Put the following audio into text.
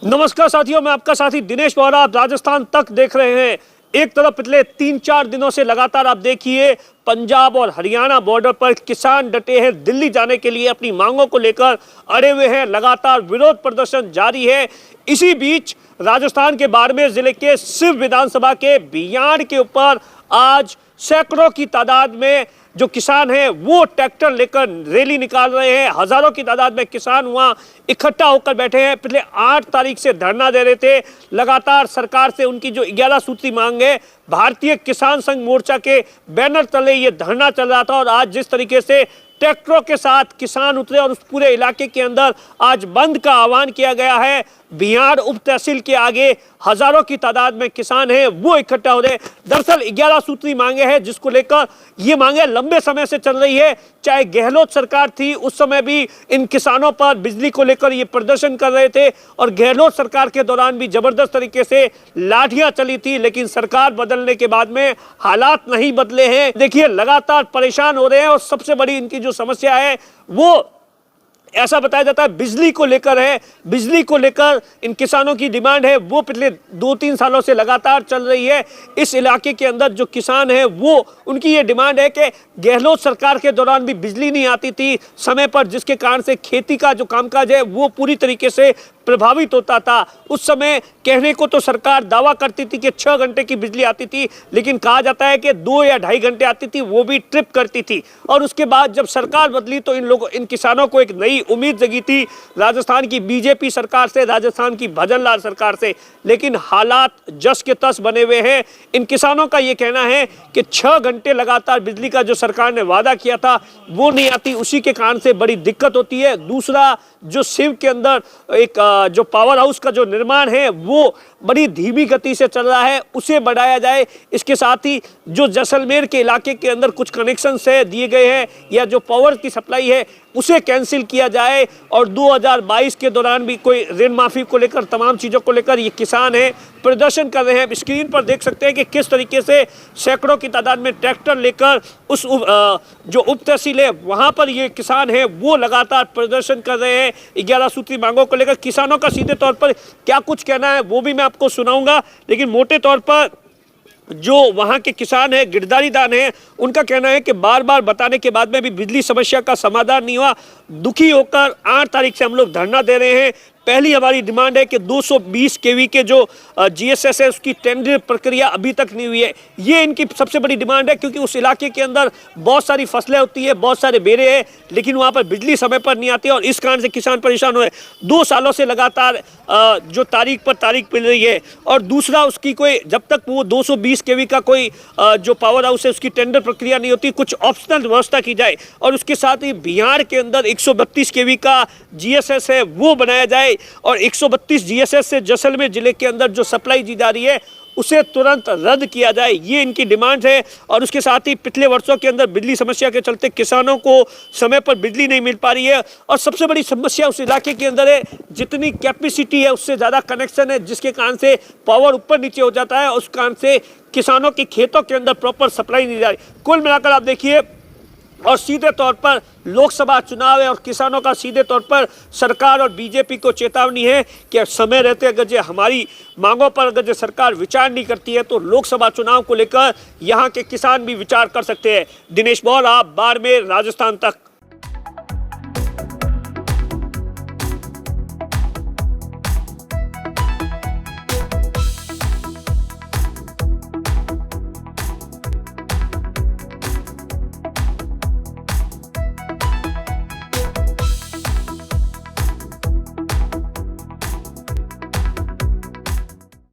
नमस्कार साथियों, मैं आपका साथी दिनेश बोहरा। आप राजस्थान तक देख रहे हैं। एक तरफ पिछले 3-4 दिनों से लगातार आप देखिए पंजाब और हरियाणा बॉर्डर पर किसान डटे हैं। दिल्ली जाने के लिए अपनी मांगों को लेकर अड़े हुए हैं। लगातार विरोध प्रदर्शन जारी है। इसी बीच राजस्थान के बाड़मेर जिले के सिव विधानसभा के बियाड़ के ऊपर आज सैकड़ों की तादाद में जो किसान हैं वो ट्रैक्टर लेकर रैली निकाल रहे हैं। हजारों की तादाद में किसान वहां इकट्ठा होकर बैठे हैं। पिछले 8 तारीख से धरना दे रहे थे। लगातार सरकार से उनकी जो 11 सूत्री मांग है, भारतीय किसान संघ मोर्चा के बैनर तले ये धरना चल रहा था। और आज जिस तरीके से ट्रैक्टरों के साथ किसान उतरे और उस पूरे इलाके के अंदर आज बंद का आह्वान किया गया है। बिहार उप तहसील के आगे हजारों की तादाद में किसान हैं वो इकट्ठा हो रहे। दरअसल 11 सूत्री मांगे हैं जिसको लेकर ये मांगे लंबे समय से चल रही है। चाहे गहलोत सरकार थी उस समय भी इन किसानों पर बिजली को लेकर ये प्रदर्शन कर रहे थे और गहलोत सरकार के दौरान भी जबरदस्त तरीके से लाठियां चली थी। लेकिन सरकार बदलने के बाद में हालात नहीं बदले हैं। देखिए लगातार परेशान हो रहे हैं और सबसे बड़ी इनकी जो समस्या है वो ऐसा बताया जाता है बिजली को लेकर है। बिजली को लेकर इन किसानों की डिमांड है वो पिछले 2-3 सालों से लगातार चल रही है। इस इलाके के अंदर जो किसान है वो उनकी ये डिमांड है कि गहलोत सरकार के दौरान भी बिजली नहीं आती थी समय पर, जिसके कारण से खेती का जो कामकाज है वो पूरी तरीके से प्रभावित होता था। उस समय कहने को तो सरकार दावा करती थी कि 6 घंटे की बिजली आती थी, लेकिन कहा जाता है कि 2 या 2.5 घंटे आती थी, वो भी ट्रिप करती थी। और उसके बाद जब सरकार बदली तो इन किसानों को एक नई उम्मीद जगी थी राजस्थान की बीजेपी सरकार से, राजस्थान की भजन लाल सरकार से। लेकिन हालात जस के तस बने हुए हैं। इन किसानों का ये कहना है कि 6 घंटे लगातार बिजली का जो सरकार ने वादा किया था वो नहीं आती, उसी के कारण से बड़ी दिक्कत होती है। दूसरा, जो सिव के अंदर एक जो पावर हाउस का जो निर्माण है वो बड़ी धीमी गति से चल रहा है, उसे बढ़ाया जाए। इसके साथ ही जो जैसलमेर के इलाके के अंदर कुछ कनेक्शन से दिए गए हैं या जो पावर की सप्लाई है उसे कैंसिल किया जाए। और 2022 के दौरान भी कोई ऋण माफी को लेकर, तमाम चीज़ों को लेकर ये किसान हैं प्रदर्शन कर रहे हैं। स्क्रीन पर देख सकते हैं कि किस तरीके से सैकड़ों की तादाद में ट्रैक्टर लेकर उस जो उप तहसील है वहाँ पर ये किसान हैं वो लगातार प्रदर्शन कर रहे हैं 11 सूत्री मांगों को लेकर। किसानों का सीधे तौर पर क्या कुछ कहना है वो भी मैं आपको सुनाऊंगा, लेकिन मोटे तौर पर जो वहाँ के किसान हैं, गिरधारी दान हैं, उनका कहना है कि बार बार बताने के बाद में भी बिजली समस्या का समाधान नहीं हुआ। दुखी होकर 8 तारीख से हम लोग धरना दे रहे हैं। पहली हमारी डिमांड है कि 220 केवी के जो जीएसएस है उसकी टेंडर प्रक्रिया अभी तक नहीं हुई है। ये इनकी सबसे बड़ी डिमांड है, क्योंकि उस इलाके के अंदर बहुत सारी फसलें होती है, बहुत सारे बेरे हैं, लेकिन वहाँ पर बिजली समय पर नहीं आती और इस कारण से किसान परेशान हुए। 2 सालों से लगातार जो तारीख पर तारीख मिल रही है। और दूसरा, उसकी कोई जब तक वो 220 केवी का कोई जो पावर हाउस है उसकी टेंडर प्रक्रिया नहीं होती, कुछ ऑप्शनल व्यवस्था की जाए। और उसके साथ ही बिहार के अंदर 132 केवी का जीएसएस है वो बनाया जाए और 132 जीएसएस से जैसलमेर जिले के अंदर जो सप्लाई दी जा रही है उसे तुरंत रद्द किया जाए। ये इनकी डिमांड है। और उसके साथ ही पिछले वर्षों के अंदर बिजली समस्या के चलते किसानों को समय पर बिजली नहीं मिल पा रही है और सबसे बड़ी समस्या उस इलाके के अंदर है, जितनी कैपेसिटी है उससे ज़्यादा कनेक्शन है, जिसके कारण से पावर ऊपर नीचे हो जाता है और उस कारण से किसानों के खेतों के अंदर प्रॉपर सप्लाई नहीं जा रही। कुल मिलाकर आप देखिए, और सीधे तौर पर लोकसभा चुनाव है और किसानों का सीधे तौर पर सरकार और बीजेपी को चेतावनी है कि समय रहते अगर जो हमारी मांगों पर अगर जो सरकार विचार नहीं करती है तो लोकसभा चुनाव को लेकर यहाँ के किसान भी विचार कर सकते हैं। दिनेश बोहरा, बाड़मेर, राजस्थान तक।